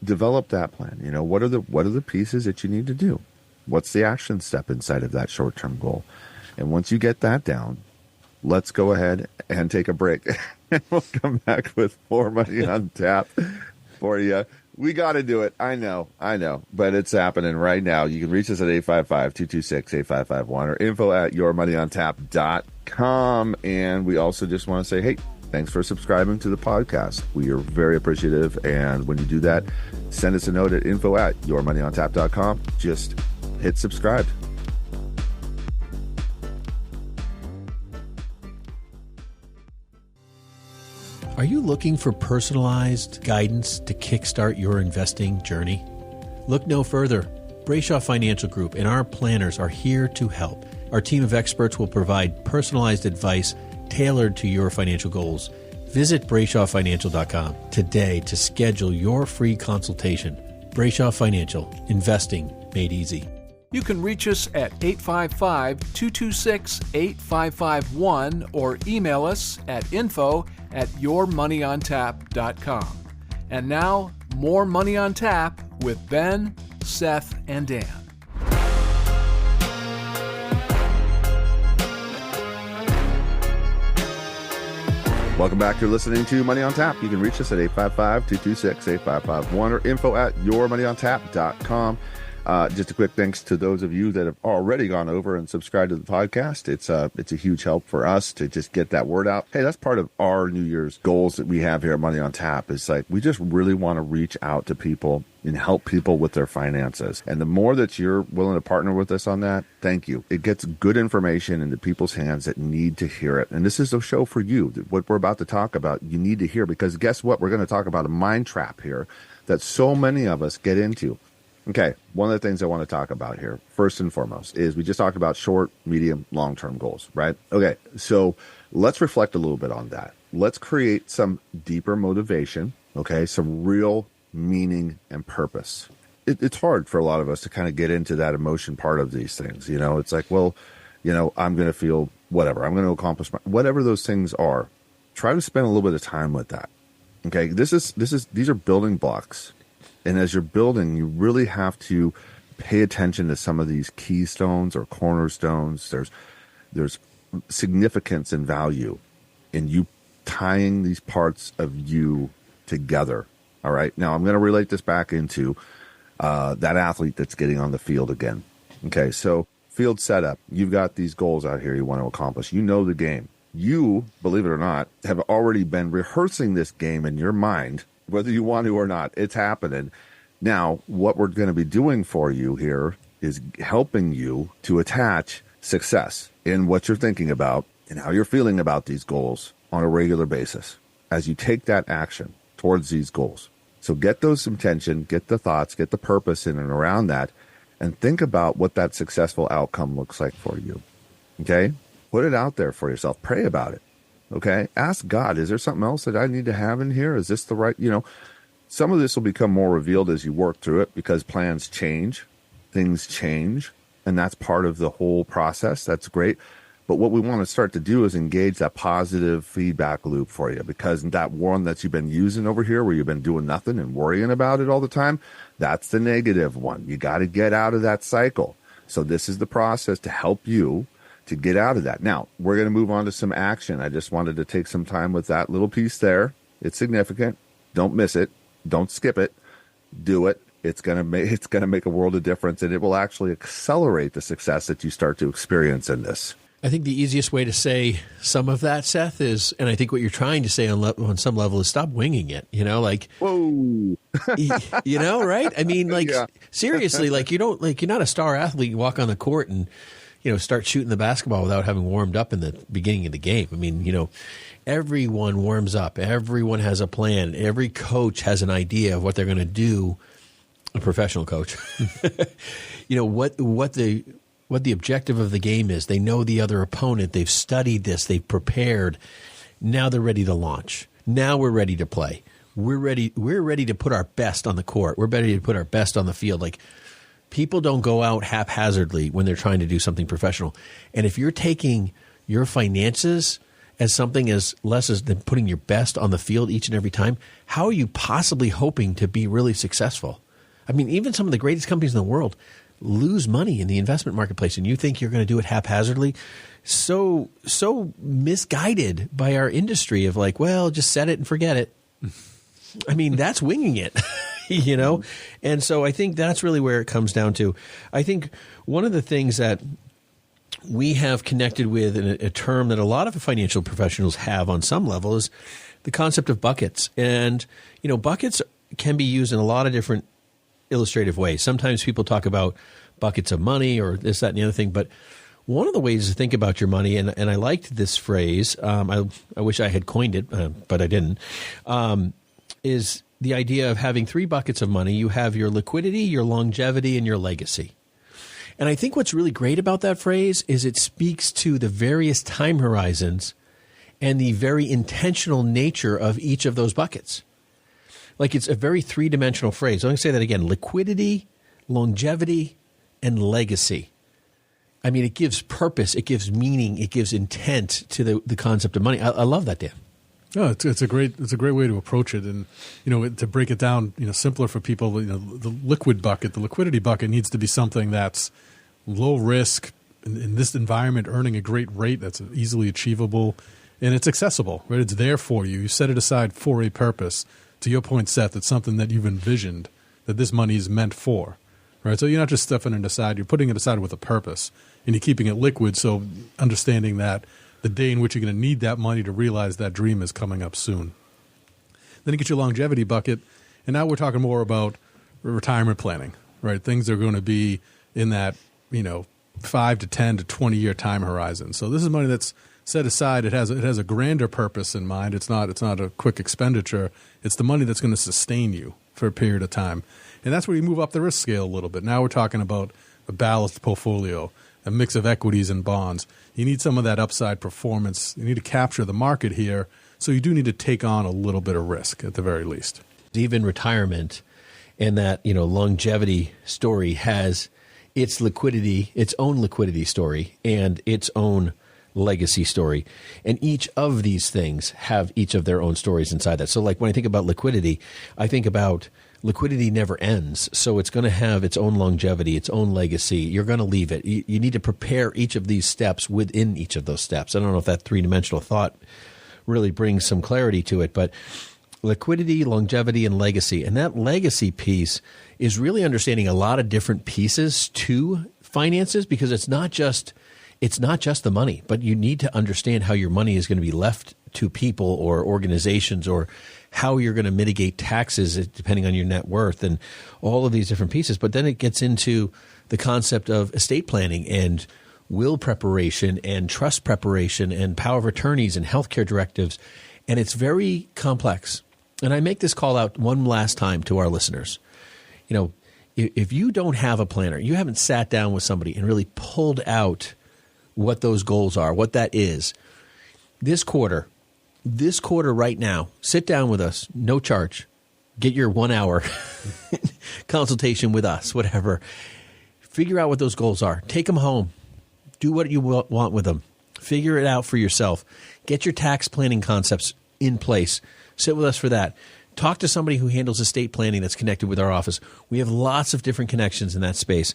Speaker 2: develop that plan. What are the pieces that you need to do? What's the action step inside of that short-term goal? And once you get that down, let's go ahead and take a break. And we'll come back with more Money on Tap for you. We got to do it. I know, but it's happening right now. You can reach us at 855-226-8551 or info@yourmoneyontap.com. And we also just want to say, hey, thanks for subscribing to the podcast. We are very appreciative. And when you do that, send us a note at info@yourmoneyontap.com. Just hit subscribe.
Speaker 4: Are you looking for personalized guidance to kickstart your investing journey? Look no further. Brayshaw Financial Group and our planners are here to help. Our team of experts will provide personalized advice tailored to your financial goals. Visit BrayshawFinancial.com today to schedule your free consultation. Brayshaw Financial, investing made easy.
Speaker 5: You can reach us at 855-226-8551 or email us at info@yourmoneyontap.com. And now, more Money on Tap with Ben, Seth, and Dan.
Speaker 2: Welcome back. You're listening to Money on Tap. You can reach us at 855-226-8551 or info@yourmoneyontap.com. Just a quick thanks to those of you that have already gone over and subscribed to the podcast. It's a huge help for us to just get that word out. Hey, that's part of our New Year's goals that we have here at Money on Tap. It's like we just really want to reach out to people and help people with their finances. And the more that you're willing to partner with us on that, thank you. It gets good information into people's hands that need to hear it. And this is a show for you. What we're about to talk about, you need to hear, because guess what? We're going to talk about a mind trap here that so many of us get into. Okay, one of the things I want to talk about here, first and foremost, is we just talked about short, medium, long-term goals, right? Okay, so let's reflect a little bit on that. Let's create some deeper motivation, okay, some real meaning and purpose. It's hard for a lot of us to kind of get into that emotion part of these things. You know, it's like, well, you know, I'm going to feel whatever. I'm going to accomplish whatever those things are. Try to spend a little bit of time with that. Okay, these are building blocks. And as you're building, you really have to pay attention to some of these keystones or cornerstones. There's significance and value in you tying these parts of you together. All right. Now, I'm going to relate this back into that athlete that's getting on the field again. Okay. So field setup, you've got these goals out here you want to accomplish. You know the game. You, believe it or not, have already been rehearsing this game in your mind, whether you want to or not. It's happening. Now, what we're going to be doing for you here is helping you to attach success in what you're thinking about and how you're feeling about these goals on a regular basis as you take that action towards these goals. So get those intention, get the thoughts, get the purpose in and around that, and think about what that successful outcome looks like for you. Okay? Put it out there for yourself. Pray about it. Okay? Ask God, is there something else that I need to have in here? Is this the right, some of this will become more revealed as you work through it because plans change, things change, and that's part of the whole process. That's great. But what we want to start to do is engage that positive feedback loop for you, because that one that you've been using over here where you've been doing nothing and worrying about it all the time, that's the negative one. You got to get out of that cycle. So this is the process to help you to get out of that. Now, we're going to move on to some action. I just wanted to take some time with that little piece there. It's significant. Don't miss it. Don't skip it. Do it. It's going to make a world of difference, and it will actually accelerate the success that you start to experience in this.
Speaker 4: I think the easiest way to say some of that, Seth, is, and I think what you're trying to say on some level is stop winging it,
Speaker 2: Whoa.
Speaker 4: Right? I mean,
Speaker 2: Yeah.
Speaker 4: Seriously, you're not a star athlete. You walk on the court and, start shooting the basketball without having warmed up in the beginning of the game. I mean, everyone warms up. Everyone has a plan. Every coach has an idea of what they're going to do. A professional coach, what the objective of the game is. They know the other opponent. They've studied this. They've prepared. Now they're ready to launch. Now we're ready to play. We're ready to put our best on the court. We're ready to put our best on the field. Like, people don't go out haphazardly when they're trying to do something professional. And if you're taking your finances as something as less as than putting your best on the field each and every time, how are you possibly hoping to be really successful? I mean, even some of the greatest companies in the world, lose money in the investment marketplace, and you think you're going to do it haphazardly. So misguided by our industry of like, well, just set it and forget it. I mean, that's winging it, you know? And so I think that's really where it comes down to. I think one of the things that we have connected with, in a term that a lot of financial professionals have on some level, is the concept of buckets. And, you know, buckets can be used in a lot of different illustrative ways. Sometimes people talk about buckets of money or this, that, and the other thing. But one of the ways to think about your money, and I liked this phrase, I wish I had coined it, but I didn't, is the idea of having three buckets of money. You have your liquidity, your longevity, and your legacy. And I think what's really great about that phrase is it speaks to the various time horizons and the very intentional nature of each of those buckets. Like, it's a very three-dimensional phrase. I'm going to say that again: liquidity, longevity, and legacy. I mean, it gives purpose, it gives meaning, it gives intent to the concept of money. I love that, Dan.
Speaker 3: Oh, it's a great way to approach it, and you know, to break it down, you know, simpler for people. You know, the liquidity bucket needs to be something that's low risk in this environment, earning a great rate that's easily achievable, and it's accessible. Right, it's there for you. You set it aside for a purpose. To your point, Seth, it's something that you've envisioned that this money is meant for. Right, so you're not just stuffing it aside; you're putting it aside with a purpose, and you're keeping it liquid. So understanding that the day in which you're going to need that money to realize that dream is coming up soon. Then you get your longevity bucket, and now we're talking more about retirement planning, right? Things are going to be in that, you know, 5 to 10 to 20 year time horizon. So this is money that's set aside. It has a grander purpose in mind. It's not a quick expenditure. It's the money that's going to sustain you for a period of time, and that's where you move up the risk scale a little bit. Now we're talking about a balanced portfolio, a mix of equities and bonds. You need some of that upside performance. You need to capture the market here. So you do need to take on a little bit of risk at the very least.
Speaker 4: Even retirement and that, you know, longevity story has its liquidity, its own liquidity story, and its own legacy story. And each of these things have each of their own stories inside that. So like when I think about liquidity, I think about liquidity never ends. So it's going to have its own longevity, its own legacy. You're going to leave it. You need to prepare each of these steps within each of those steps. I don't know if that three-dimensional thought really brings some clarity to it, but liquidity, longevity, and legacy. And that legacy piece is really understanding a lot of different pieces to finances, because it's not just the money, but you need to understand how your money is going to be left to people or organizations, or how you're going to mitigate taxes depending on your net worth, and all of these different pieces. But then it gets into the concept of estate planning and will preparation and trust preparation and power of attorneys and healthcare directives. And it's very complex. And I make this call out one last time to our listeners. You know, if you don't have a planner, you haven't sat down with somebody and really pulled out what those goals are, what that is, this quarter right now, sit down with us, no charge, get your 1 hour consultation with us, whatever. Figure out what those goals are. Take them home. Do what you want with them. Figure it out for yourself. Get your tax planning concepts in place. Sit with us for that. Talk to somebody who handles estate planning that's connected with our office. We have lots of different connections in that space.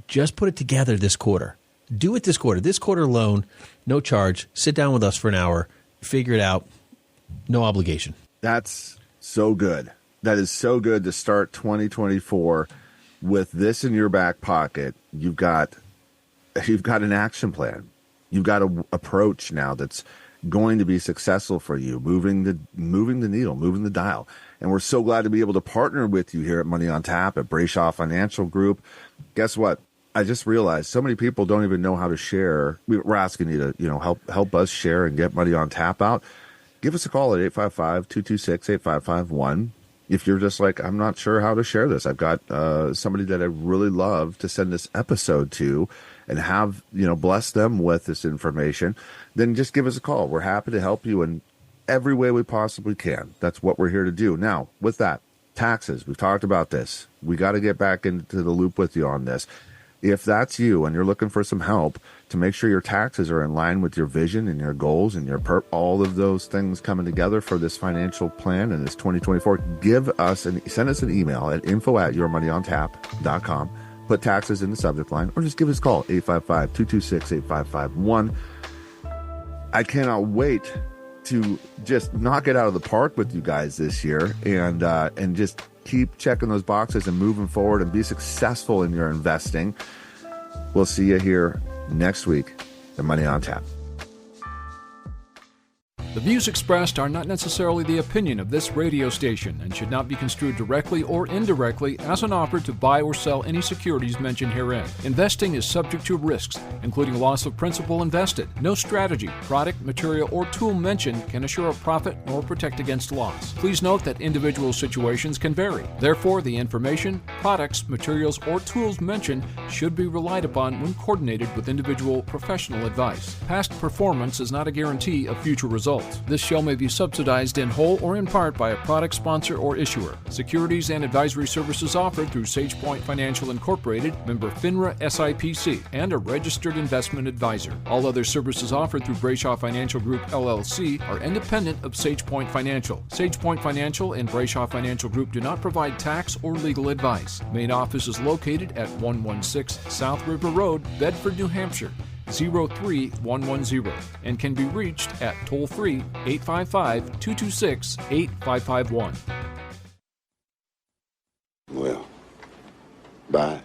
Speaker 4: Just put it together this quarter. Do it this quarter. This quarter alone, no charge. Sit down with us for an hour. Figure it out. No obligation.
Speaker 2: That's so good. That is so good to start 2024 with this in your back pocket. You've got an action plan. You've got an approach now that's going to be successful for you, moving the needle, moving the dial. And we're so glad to be able to partner with you here at Money on Tap at Brayshaw Financial Group. Guess what? I just realized so many people don't even know how to share. We're asking you to, help us share and get Money on Tap out. Give us a call at 855-226-8551. If you're just like, I'm not sure how to share this. I've got somebody that I really love to send this episode to and have, bless them with this information, then just give us a call. We're happy to help you in every way we possibly can. That's what we're here to do. Now, with that, taxes, we've talked about this. We got to get back into the loop with you on this. If that's you and you're looking for some help to make sure your taxes are in line with your vision and your goals and your all of those things coming together for this financial plan and this 2024, send us an email at info@yourmoneyontap.com. put taxes in the subject line, or just give us a call, 855-226-8551. I cannot wait to just knock it out of the park with you guys this year, and just keep checking those boxes and moving forward and be successful in your investing. We'll see you here next week at Money on Tap.
Speaker 5: The views expressed are not necessarily the opinion of this radio station and should not be construed directly or indirectly as an offer to buy or sell any securities mentioned herein. Investing is subject to risks, including loss of principal invested. No strategy, product, material, or tool mentioned can assure a profit nor protect against loss. Please note that individual situations can vary. Therefore, the information, products, materials, or tools mentioned should be relied upon when coordinated with individual professional advice. Past performance is not a guarantee of future results. This show may be subsidized in whole or in part by a product sponsor or issuer. Securities and advisory services offered through SagePoint Financial Incorporated, member FINRA SIPC, and a registered investment advisor. All other services offered through Brayshaw Financial Group LLC are independent of SagePoint Financial. SagePoint Financial and Brayshaw Financial Group do not provide tax or legal advice. Main office is located at 116 South River Road, Bedford, New Hampshire, 03110, and can be reached at toll-free 855-226-8551.
Speaker 6: Well, bye.